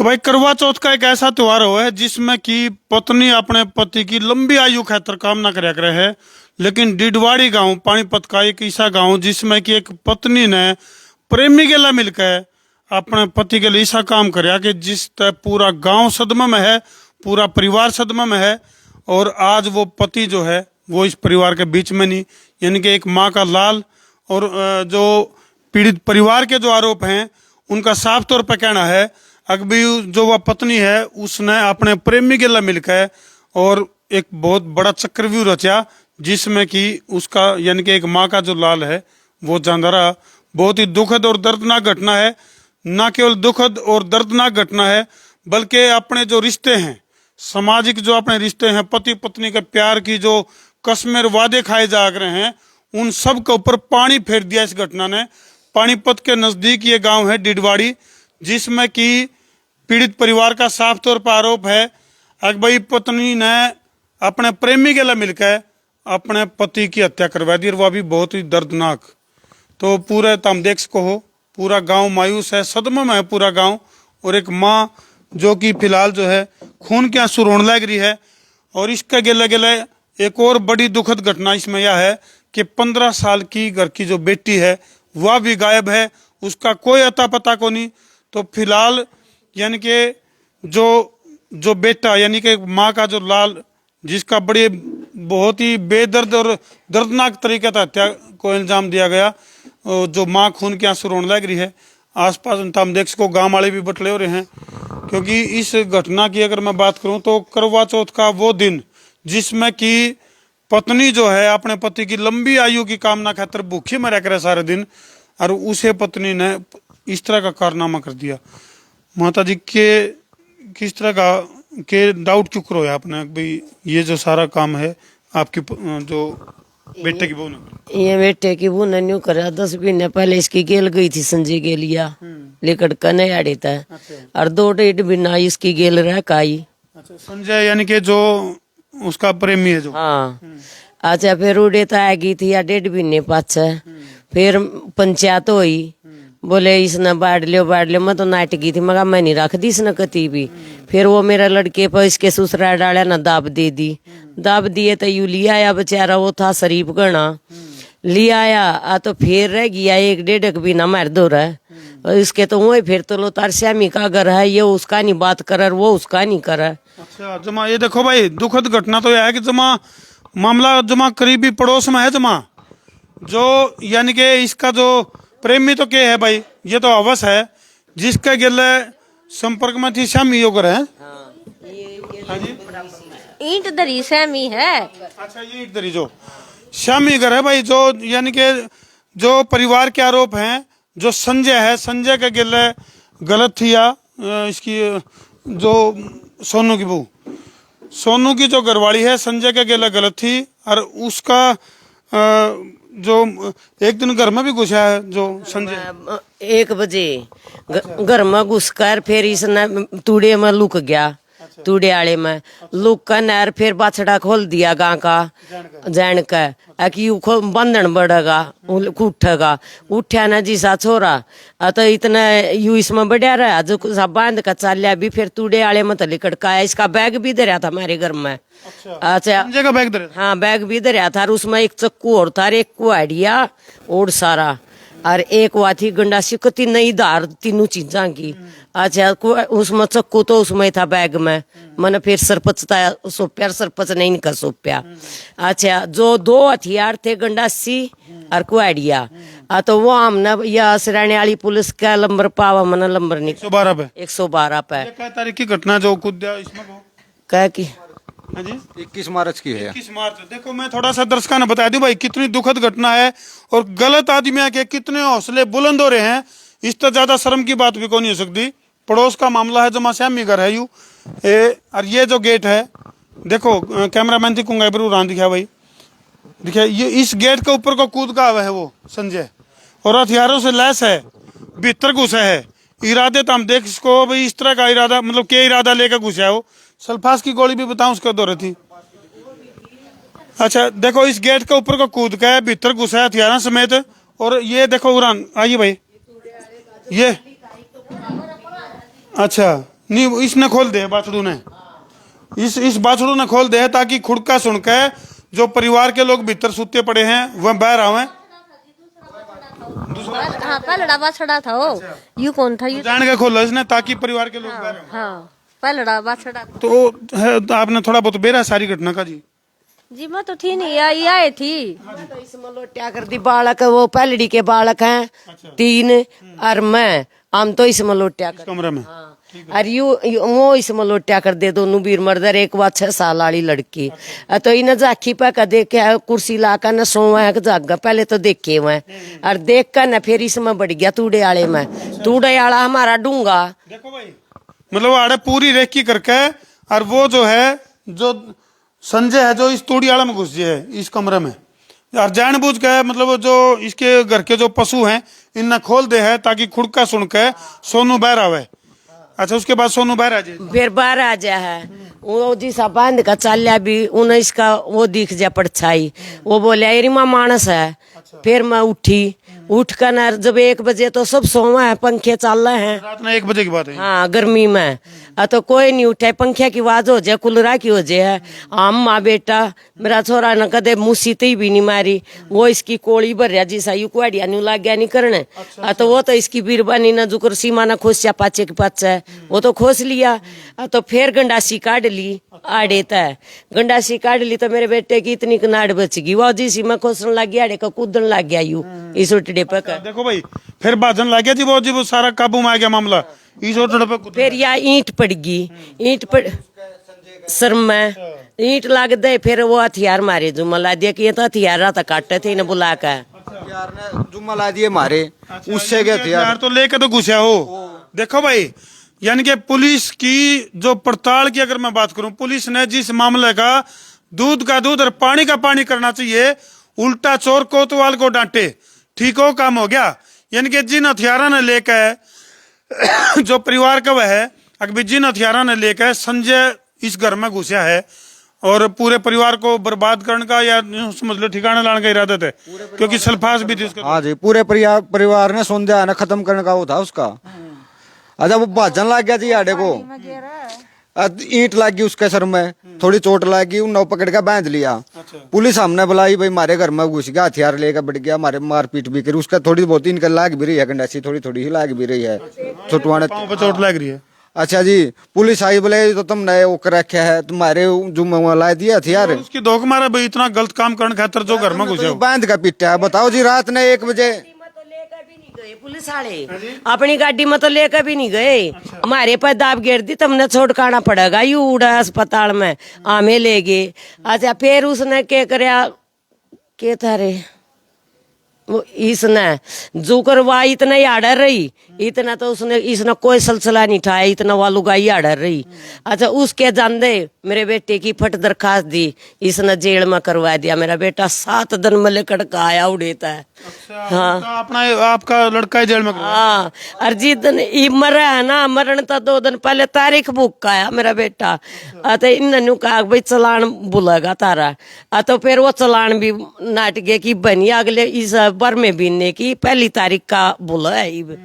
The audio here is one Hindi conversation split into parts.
तो भाई करवा चौथ का एक ऐसा त्योहार हुआ है जिसमें कि पत्नी अपने पति की लंबी आयु खातिर कामना करया करे है। लेकिन डिडवाड़ी गांव पानीपत का एक ऐसा गांव जिसमें कि एक पत्नी ने प्रेमी के ला मिलकर अपने पति के लिए ऐसा काम करया कि जिस तरह पूरा गांव सदमा में है, पूरा परिवार सदमा में है। और आज वो पति जो है वो इस परिवार के बीच में नहीं, यानी कि एक माँ का लाल। और जो पीड़ित परिवार के जो आरोप हैं उनका साफ तौर पर कहना है अभी जो वह पत्नी है उसने अपने प्रेमी के लिए मिलकर और एक बहुत बड़ा चक्रव्यूह रचा जिसमें कि उसका यानी कि एक माँ का जो लाल है वो जान रहा। बहुत ही दुखद और दर्दनाक घटना है। न केवल दुखद और दर्दनाक घटना है बल्कि अपने जो रिश्ते हैं, सामाजिक जो अपने रिश्ते हैं, पति पत्नी के प्यार की जो कस्में और वादे खाए जा रहे हैं उन सब के ऊपर पानी फेर दिया इस घटना ने। पानीपत के नजदीक ये गांव है डिडवाड़ी, जिसमें कि पीड़ित परिवार का साफ तौर पर आरोप है कि भाई पत्नी ने अपने प्रेमी के लिए मिलकर अपने पति की हत्या करवा दी और वह भी बहुत ही दर्दनाक। तो पूरे तुम देख सको हो पूरा गांव मायूस है, सदमे में है पूरा गांव। और एक माँ जो कि फिलहाल जो है खून के आंसू रोने लग रही है। और इसके गिले गिले एक और बड़ी दुखद घटना इसमें यह है कि 15 साल की घर की जो बेटी है वह भी गायब है, उसका कोई अता पता को नहीं। तो फिलहाल यानी कि जो बेटा यानी कि माँ का जो लाल जिसका बड़े बहुत ही बेदर्द और दर्दनाक तरीके से हत्या को इल्जाम दिया गया, जो माँ खून के आंसू रोने लग रही है। आसपास हम देख सको गांव वाले भी बटले हो रहे हैं, क्योंकि इस घटना की अगर मैं बात करूं तो करवा चौथ का वो दिन जिसमें कि पत्नी जो है अपने पति की लंबी आयु की कामना खातिर भूखी मरा करे सारे दिन, और उसे पत्नी ने इस तरह का कारनामा कर दिया। माता जी के किस तरह का के डाउट क्यों करो आपने भाई ये जो सारा काम है आपकी जो बेटे की बहू ने? ये बेटे की बहू ने न्यू करा 10 महीने पहले इसकी गेल गई थी संजय के लिया लेकर कने आड़ी था। और 2 महीना इसकी गेल रह काई। अच्छा, संजय यानी कि जो उसका प्रेमी है जो? हाँ। अच्छा, फिर उड़े तो आ गई थी या 1.5 महीने पाछे फिर पंचायत हुई, बोले इसने बाढ़ लियो मैं तो नाट गई थी, मगर मैं नहीं रख दी इसने कती भी। फिर वो मेरा लड़के पर इसके ससुराल डाला ना दाब दे दी, दाब दिए तो यू लिया आया बेचारा, वो था शरीफ गणा लिया आया। तो फिर रह गया 1-1.5 महीना मार दो रहा इसके तो वही फिर तो लो तार श्यामी का घर है, ये उसका नहीं बात कर वो उसका नहीं कर। अच्छा जमा, ये देखो भाई दुखद घटना तो यह है कि जमा मामला जमा करीबी पड़ोस में है जमा, जो यानी कि इसका जो प्रेमी तो क्या है भाई ये तो अवश्य है जिसके गिले संपर्क में थी श्यामी योगर है। हाँ जी, ईंट दरी श्यामी है। अच्छा, ये ईंट दरी जो श्यामी घर है भाई, जो यानी कि जो परिवार के आरोप हैं जो संजय है, संजय के गिले गलत थी या इसकी जो सोनू की बहू, सोनू की जो घरवाली है संजय के गिले गलत थी। और उसका जो एक दिन घर में भी घुसा है जो संजय 1 बजे घर में घुसकर फिर इसने तूड़े में लुक गया। तूड़े आले में लुक कर नर फिर बाछड़ा खोल दिया गां का जान का कि बंधन बढ़ेगा उठेगा, उठा ना जिसा छोरा तो इतना यू इसमें बढ़िया रहा जो सब बांध का चालिया भी। फिर तूड़े आले में तो लिकड़ का इसका बैग भी धरा था हमारे घर में। अच्छा, संजय का बैग धरा? हाँ, बैग भी धरा था। उसमें एक चक्कू और था, एक कुआड़िया और सारा, और एक वाथी गंडासी कती नई धार, तीनों चीजा की। अच्छा, उसमें चक्कू तो उसमें था बैग में। मैंने फिर सरपंच था सौंपया, सरपंच ने इनका सौंपया। अच्छा, जो 2 हथियार थे गंडासी और कुआड़िया, तो वो हमने यह सिराने वाली पुलिस का नंबर पावा, मैंने नंबर नहीं 112 पे 112 पे। क्या तारीख की घटना जो कूद इसमें कह की? हाँ जी, 21 मार्च की है। 21 मार्च। देखो मैं थोड़ा सा दर्शकों ने बता दूं भाई कितनी दुखद घटना है और गलत आदमी के कितने हौसले बुलंद हो रहे हैं। इस तरह ज्यादा शर्म की बात भी कोई नहीं हो सकती। पड़ोस का मामला है, जमा श्यामी घर है यू और ये जो गेट है देखो कैमरामैन थी कुंगाईबरू रान दिखा भाई, देखिए ये इस गेट के ऊपर को कूद का हुआ है वो संजय, और हथियारों से लैस है, भीतर घुसा है। इरादे तो हम देख इसको भाई इस तरह का इरादा, मतलब क्या इरादा लेकर घुसा है वो। सल्फास की गोली भी बताऊं उसके दौरे थी। अच्छा देखो इस गेट के ऊपर को कूद के भीतर घुसा है हथियारों समेत। और ये देखो उड़ान आइए भाई, ये अच्छा नहीं इसने खोल दे बाछड़ू ने, इस बाछड़ू ने खोल दे ताकि खुड़का सुन के जो परिवार के लोग भीतर सुते पड़े हैं वह बाहर आवे। हाँ पहलड़ा बाछड़ा था वो, यू कौन था यू? जान के खोला इसने ताकि परिवार के लोग बाहर आवे। हाँ पहलड़ा बाछड़ा था। तो आपने थोड़ा बहुत बेरा सारी घटना का जी मैं तो थी नहीं, आई आए थी। तो इसमें लोटिया कर दी बालक, वो पहलड़ी के बालक हैं 3 और मैं, हम तो इसमें लोटिया कर कमरे में। और वो इसमें लोटिया कर दे दोनों वीर मर्दर, एक बात 6 साल वाली लड़की। तो इन्हें जाखी पे का देख के कुर्सी ला कर न सोवा है जागा, पहले तो देखे हुए और देख कर न फिर इसमें बढ़ गया तूड़े आले में। तूड़े आला हमारा डूंगा, देखो भाई मतलब आड़े पूरी रेकी करके, और वो जो है जो संजय है जो इस तूड़ी आड़ा में घुस गया है इस कमरे में, और जानबूझ के मतलब जो इसके घर के जो पशु हैं इन्हें खोल दे है ताकि खुड़का सुन के सोनू बाहर आवे। अच्छा उसके बाद सोनू बाहर आ जाए, फिर बाहर आ जा है वो जिसा बांध का चाल्या भी उन्हें इसका वो दिख जा परछाई, वो बोले अरे माँ मानस है। फिर मैं उठ कर न जब 1 बजे तो सब सोवा है, पंखे चल रहे हैं, रात में 1 बजे की बात है। हाँ गर्मी में। तो कोई नहीं उठे, पंखे की आवाज हो जाए, कुलरा की हो जाए है। हम माँ बेटा मेरा छोरा न कदे मुसीती भी नहीं मारी, वो इसकी कोड़ी भर रहा जिसा यू कुआडिया न्यू लाग गया नहीं करने। तो वो तो इसकी बीरबानी न जुकर सीमा न खोसिया पाचे के पाचे, वो तो खोस लिया। तो फिर गंडासी काट ली आड़े तय, गंडासी काट ली तो मेरे बेटे की इतनी कनाड़ बच गई, वो जिसी में खोसन लग गया, आड़े का कूदन लग गया यू इस उठड़े पे। देखो भाई फिर बाजन लग गया जी, वो सारा काबू में आ गया मामला इस होटल पे। फिर या ईंट पड़ गई, ईंट पड़ सर में ईंट लग दे, फिर वो हथियार मारे जुम्मा ला दिया कि ये तो हथियार रहा काटते थे इन्हें बुला कर, हथियार ने जुम्मा ला दिए मारे, उससे के हथियार तो लेके तो घुसा हो। देखो भाई यानी कि पुलिस की जो पड़ताल की अगर मैं बात करूं, पुलिस ने जिस मामले का दूध का दूध और पानी का पानी करना चाहिए, उल्टा चोर कोतवाल को डांटे, ठीक हो काम हो गया। यानी कि जिन हथियारों ने लेकर जो परिवार का वह है, अगर जिन हथियारों ने लेकर संजय इस घर में घुसा है और पूरे परिवार को बर्बाद करने का या समझ लो ठिकाना लाने का इरादा है, क्योंकि सल्फास भी थी उसका। हाँ जी पूरे परिवार ने संध्या ने खत्म करने का वो था उसका। अच्छा वो भाजन लग गया जी आड़े को, ईंट लग गई उसके सर में, थोड़ी चोट लग गई, उन्होंने पकड़ के बांध लिया। पुलिस हमने बुलाई, भाई हमारे घर में घुस गया, हथियार लेकर बढ़ गया, हमारे मारपीट भी करी, उसका थोड़ी बहुत इनका लाग भी रही है, गंडासी थोड़ी थोड़ी ही लाग भी रही है, छुटवाने चोट लग रही है। अच्छा जी पुलिस आई, बोले तो तुमने वो कर रखा है, तुम्हारे जुम्मे ला दिया हथियार, उसकी धोख मारा भाई, इतना गलत काम करने खातर जो घर में घुसे हो। बांध का पिटा है। बताओ जी रात ने 1 बजे पुलिस वाले अपनी गाड़ी में तो लेकर भी नहीं गए, हमारे पर दाब गिर दी, तुमने छोड़काना पड़ेगा यू उड़ा अस्पताल में, आमे ले गए। अच्छा फिर उसने क्या करया के थारे वो इसने जो करवा इतना ही आडर रही, इतना तो उसने इसने कोई सिलसिला नहीं उठाया, इतना वालू गाई आडर रही। अच्छा उसके जानदे मेरे बेटे की फट दरखास्त दी, इसने जेल में करवा दिया, मेरा बेटा 7 दिन में लेकर का आया उड़ेता है। हाँ तो अपना आपका लड़का ही जेल में करवाया। हाँ और जिस दिन ये मरा है ना, मरण तो 2 दिन पहले तारीख बुक का आया मेरा बेटा। तो इन्होंने कहा भाई चलान बुलागा तारा, तो फिर वो चलान भी नाटके की बनी, अगले इस बर में बीनने की 1 तारीख का बुला है।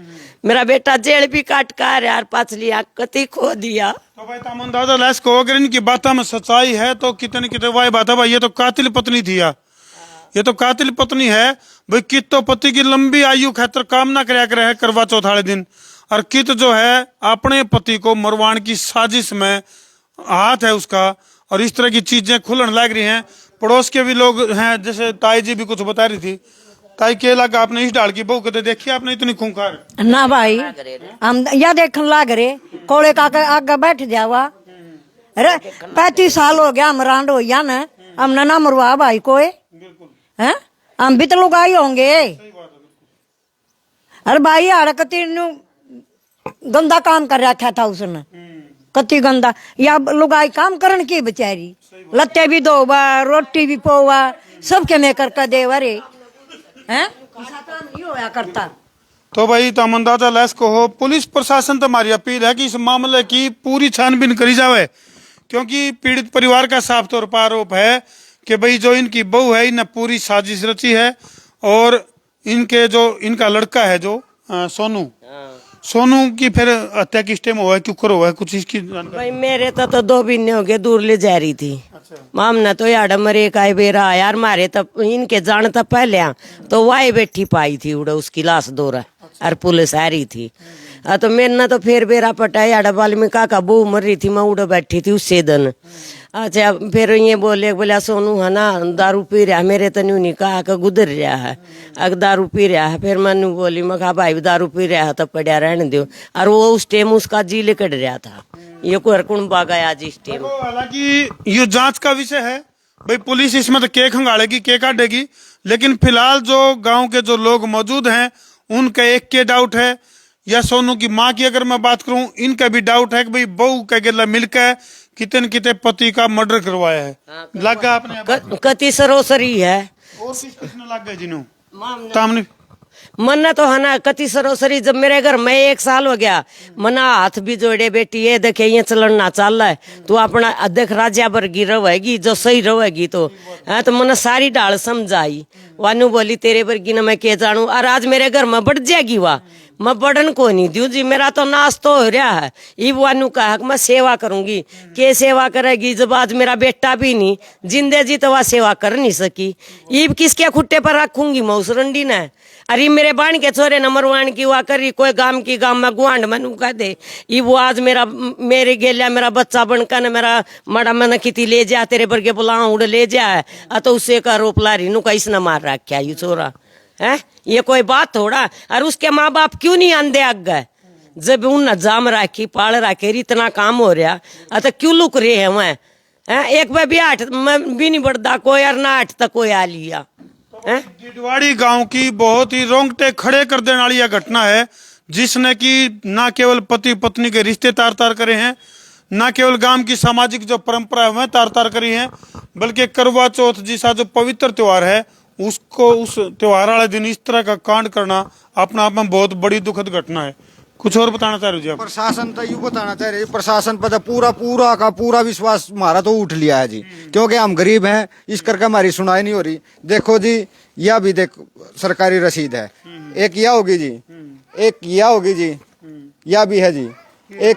मेरा बेटा जेल भी काट कर यार पछली कति खो दिया। तो भाई तामंदाजा लैस को अगर इनकी बातों में सच्चाई है तो कितनी कितनी वाही बात है भाई, ये तो कातिल पत्नी थी यार, ये तो कातिल पत्नी है भाई। कित तो पति की लंबी आयु खातर कामना करया करे है करवा चौथ वाले दिन, और कित जो है अपने पति को मरवाने की साजिश में हाथ है उसका, और इस तरह की चीजें खुलन लग रही हैं। पड़ोस के भी लोग हैं, जैसे ताई जी भी कुछ बता रही थी, ताई के लगा आपने इस डाल की बहू कहते देखिए आपने इतनी खूंखार ना भाई, हम या देखने लग रहे कोड़े का आगे बैठ जावा। अरे 35 साल हो गया हम रांड हो या न, हमने ना मरवा भाई कोई है, हम भी तो लुगाई होंगे। अरे भाई आड़ कति गंदा काम कर रखा था उसने, कति गंदा, या लुगाई काम करन की बेचारी, लत्ते भी धोवा, रोटी भी पोवा, सबके में करके देवा रे हैं, होया करता। तो भाई तामंदाजा लैस को हो, पुलिस प्रशासन तो हमारी अपील है कि इस मामले की पूरी छानबीन करी जावे, क्योंकि पीड़ित परिवार का साफ तौर पर आरोप है कि भाई जो इनकी बहू है इन्हें पूरी साजिश रची है, और इनके जो इनका लड़का है जो सोनू, सोनू की फिर हत्या किस टाइम हुआ है, क्यों कर हुआ है, कुछ इसकी जानकारी? भाई मेरे तो 2 महीने हो गए दूर ले जा रही थी। मामना तो यार मरे का बेरा यार मारे तब इनके जान तब पहले तो वाई बैठी पाई थी उड़ा उसकी लाश दौरा और पुलिस आ रही थी। तो मेरे ना तो फिर बेरा पटा यार वाल्मीकि काका बहू मर रही थी, मैं उड़ा बैठी थी उससे दिन। अच्छा फिर ये बोले सोनू है ना दारू पी रहा है, मेरे तो नहीं कहा कि गुजर रहा है अगर दारू पी रहा है। फिर मैंने बोली मैं कहा भाई दारू पी रहा है तो पड़ा रहने दो। और वो उस टाइम उसका जी लिकड़ रहा था, ये कोई कुंबा गया जिस टाइम। देखो, हालांकि ये जांच का विषय है भाई, पुलिस इसमें तो के खंगालेगी के काटेगी, लेकिन फिलहाल जो गांव के जो लोग मौजूद हैं उनका एक के डाउट है, या सोनू की माँ की अगर मैं बात करूं इनका भी डाउट है कि भाई बहू का गेला मिलकर कितने न कितने पति का मर्डर करवाया है। लगा आपने कति सरोसरी है और किसने लग गए जिन्हों तामने मन्ना तो है ना कति सरोसरी। जब मेरे घर में 1 साल हो गया मना हाथ भी जोड़े बेटी ये देखे ये चलन ना चल रहा है तू अपना अध्यक्ष राजा वर्गी रहेगी जो सही रहेगी तो है। तो मना सारी डाल समझाई वानू बोली तेरे वर्गी ना मैं के जानू। और आज मेरे घर में बढ़ जाएगी वाह मैं बढ़न को नहीं दूं जी, मेरा तो नाश तो हो रहा है। इब वानू कहा मैं सेवा करूंगी, के सेवा करेगी जब आज मेरा बेटा भी नहीं जिंदे जी तो वह सेवा कर नहीं सकी। इब किसके खुट्टे पर रखूंगी मैं उस रंडी ने। अरे मेरे बाण के छोरे नंबर 1 की हुआ करी कोई गांव की गांव में गुआंड मनु कह दे ये वो आज मेरे गेलिया मेरा बच्चा बनकर न मेरा मड़ा मन किती ले जा तेरे बरगे बुला उड़ ले जा तो उससे का रोप ला रही नु कैसे न मार रखा ये छोरा है। ये कोई बात थोड़ा। और उसके माँ बाप क्यों नहीं आंदे आगे जब उन जाम राखी पाल राखे इतना काम हो रहा तो क्यों लुक रहे हैं वह। एक बार भी 8 भी नहीं बढ़ता कोई और ना 8 तक कोई आ लिया। डिडवाड़ी गांव की बहुत ही रोंगटे खड़े कर देने वाली यह घटना है, जिसने कि न केवल पति पत्नी के रिश्ते तार तार करे हैं, न केवल गांव की सामाजिक जो परंपरा है वह तार तार करी है, बल्कि करवा चौथ जैसा जो पवित्र त्योहार है उसको उस त्योहार वाले दिन इस तरह का कांड करना अपना आप में बहुत बड़ी दुखद घटना है। कुछ और बताना चाह रहे हो जी आप? प्रशासन तो यूँ बताना चाह रहे प्रशासन पर तो पूरा विश्वास हमारा तो उठ लिया है जी, क्योंकि हम गरीब हैं इस करके हमारी सुनाई नहीं हो रही। देखो जी यह भी देख सरकारी रसीद है, एक यह होगी जी, एक यह होगी जी, यह भी है जी, एक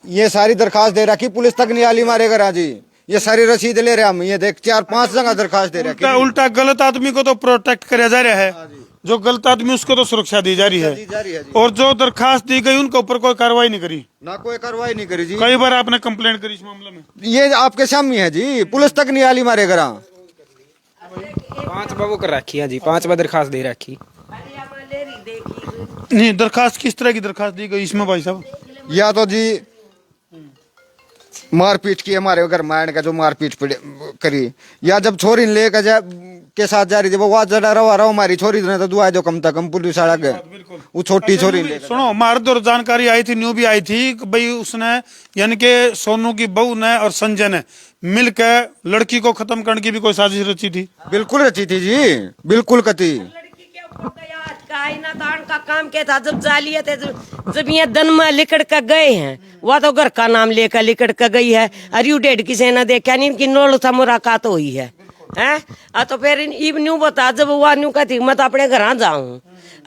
ये सारी दरखास्त दे रखी पुलिस तक नहीं आली हमारे घर जी, ये सारी रसीद ले रहे हम। ये देख 4-5 जगह दरखास्त दे रखी। उल्टा गलत आदमी को तो प्रोटेक्ट किया जा रहा है, जो गलत आदमी उसको तो सुरक्षा दी जा रही है, और जो दरखास्त दी गई उनके ऊपर कोई कार्रवाई नहीं करी, ना कोई कार्रवाई नहीं करी जी। कई बार आपने कंप्लेंट करी इस मामले में? ये आपके सामने है जी, पुलिस तक नहीं आली हमारे घर। 5 बार वो कर रखी है जी, 5 बार दरखास्त दे रखी। नहीं, दरखास्त किस तरह की दरखास्त दी गई इसमें भाई साहब? या तो जी मारपीट की हमारे घर में का जो मारपीट करी, या जब छोरी लेकर के साथ जा रही थी वो वहां जरा रवा रहा हमारी छोरी ने तो दुआ जो कम तक कम पुलिस वाला गए वो छोटी छोरी सुनो हमारे तो जानकारी आई थी, न्यू भी आई थी कि भाई उसने यानी कि सोनू की बहू ने और संजय ने मिलकर लड़की को खत्म करने की भी कोई साजिश रची थी। बिल्कुल रची थी जी, बिल्कुल कती। दान का काम क्या था जब जालिए थे जब ये दन में लिकड़ कर गए हैं वह तो घर का नाम लेकर लिकड़ कर गई है। और यू डेड किसी ने देखा नहीं इनकी नोल था मुलाकात हुई है तो फिर इब न्यू बता जब वह न्यू कहती मैं तो अपने घर जाऊं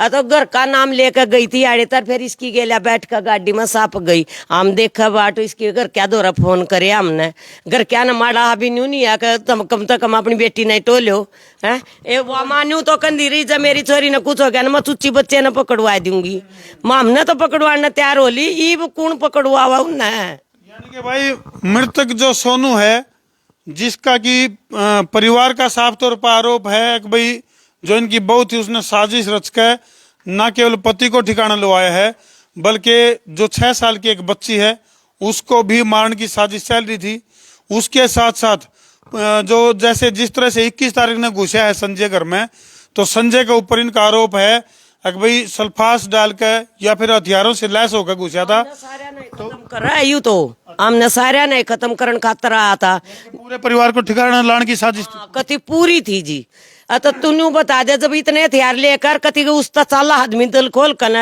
तो घर का नाम लेकर गई थी आड़े तर फिर इसकी गेला बैठ कर गाड़ी में साप गई। हम देखा बाटो इसके घर क्या दौरा फोन करे हमने घर क्या न माड़ा अभी न्यू नहीं आकर कम तक हम अपनी बेटी नहीं टोलो है ए वो मान्यू तो कंदी रही जब मेरी छोरी ने कुछ हो गया ना मैं चुच्ची बच्चे ने पकड़वा दूंगी। माँ हमने तो पकड़वाने तैयार हो ली ईब कौन पकड़वा उन्हें। यानी कि भाई मृतक जो सोनू है जिसका कि परिवार का साफ तौर पर आरोप है कि भाई जो इनकी बहू थी उसने साजिश रचकर न केवल पति को ठिकाना लवाया है बल्कि जो 6 साल की एक बच्ची है उसको भी मारने की साजिश चल रही थी। उसके साथ साथ जो जैसे जिस तरह से 21 तारीख ने घुसा है संजय घर में, तो संजय के ऊपर इनका आरोप है कि भाई सल्फास डालकर या फिर हथियारों से लैस होकर घुसा था। खत्म कर रहा है यूं तो हमने सारे नहीं खत्म करने खातर आया था, पूरे परिवार को ठिकाना लाने की साजिश कति पूरी थी जी। तो तू बता दे जब इतने हथियार लेकर कति उस चाला आदमी दिल खोल कर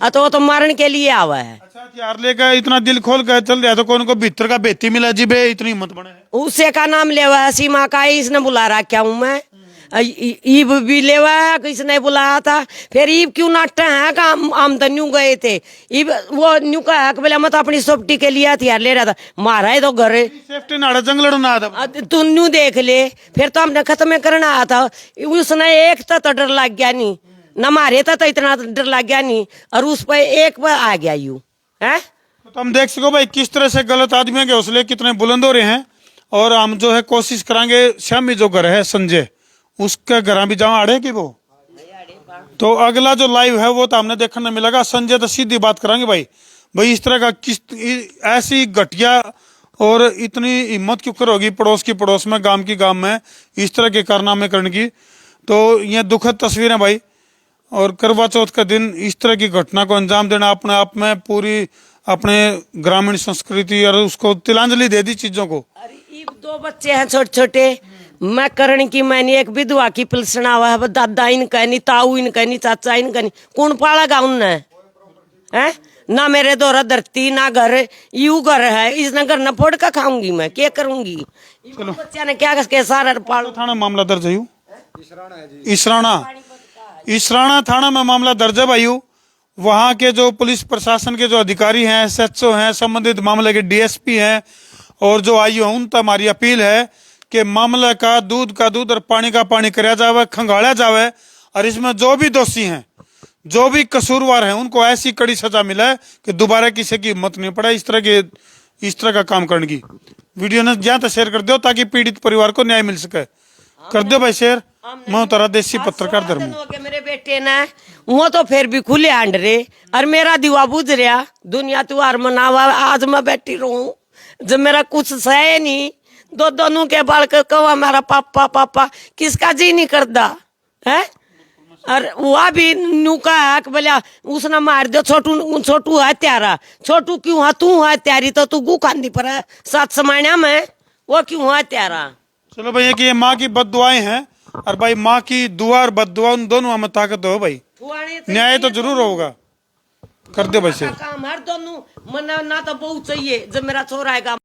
तो वो तो मारने के लिए आवा है। अच्छा हथियार लेकर इतना दिल खोल कर चल रहा तो कौन को भीतर का बेती मिला जी बे इतनी हिम्मत बने उसे का नाम ले हुआ सीमा का इसने बुला रहा क्या हूँ मैं ईब भी लेवा किसने बुलाया था, फिर ईब क्यों नाटक है का आमदन न्यू गए थे, ईब वो न्यू का है बोले मैं तो अपनी सेफ्टी के लिए हथियार ले रहा था, मारा है तो घर सेफ्टी नाड़ा जंग लड़ना आता। तू न्यू देख ले, फिर तो हमने खत्म करना आया था, उसने एक तो डर लग गया नहीं, न मारे तो इतना डर लग गया नहीं, और उस पर एक पर आ गया यू है। तो हम देख सको भाई किस तरह से गलत आदमियों के हौसले कितने बुलंद हो रहे हैं। और हम जो है कोशिश करेंगे श्यामी जो घर है संजय उसके घर भी जाओ आड़े की वो, तो अगला जो लाइव है वो तो हमने देखने मिलेगा। संजय तो सीधी बात करेंगे भाई इस तरह का किस ऐसी घटिया और इतनी हिम्मत क्यों करोगी पड़ोस की पड़ोस में गांव की गांव में इस तरह के कारनामे करने की। तो ये दुखद तस्वीर है भाई। और करवा चौथ का दिन इस तरह की घटना को अंजाम देना अपने आप में पूरी अपने ग्रामीण संस्कृति और उसको तिलांजलि दे दी चीजों को। अरे ये दो बच्चे हैं छोटे छोटे, मैं करण की मैंने एक विधवा की पिलसना हुआ है, दादा इनका नहीं, ताऊ इनका नहीं, चाचा इनका नहीं, कौन पालेगा उनने है ना। मेरे द्वारा धरती ना घर यू घर है, इस घर न फोड़ का खाऊंगी मैं, क्या करूंगी। बच्चा ने क्या के सारा पाल थाना मामला दर्ज है इसराना थाना में मामला दर्ज है भाई। वहाँ के जो पुलिस प्रशासन के जो अधिकारी हैं, SHO हैं, संबंधित मामले के DSP हैं और जो आयु है उन तक हमारी अपील है कि मामले का दूध और पानी का पानी कराया जावे, खंगाला जावे और इसमें जो भी दोषी हैं जो भी कसूरवार हैं उनको ऐसी कड़ी सजा मिले कि दोबारा किसी की हिम्मत नहीं पड़े इस तरह का काम करने की। वीडियो ने ज्यादा शेयर कर दो ताकि पीड़ित परिवार को न्याय मिल सके। कर दो भाई शेयर। मैं तारा देसी पत्रकार धर्म मेरे बेटे ने वो तो फिर भी खुले आंड रे और मेरा दिवा बुझ रहा, दुनिया त्योहार मनावा आज मैं बैठी रहूं जब मेरा कुछ सहे नहीं, दोनों के बाल के कवा मेरा पापा पापा किसका जी नहीं करता है। और वह भी नुका है कि बोला उसने मार दो, छोटू है त्यारा, छोटू क्यों है तू है त्यारी तो तू गु खांदी पर है 7 समाणिया में वो क्यों है त्यारा। चलो भैया कि ये माँ की बददुआएं हैं और भाई माँ की दुआ और बददुआ उन दोनों में ताकत हो भाई, न्याय तो जरूर होगा। कर दे भाई शेयर। काम हर दोनों मना ना तो बहुत चाहिए जब मेरा छोरा है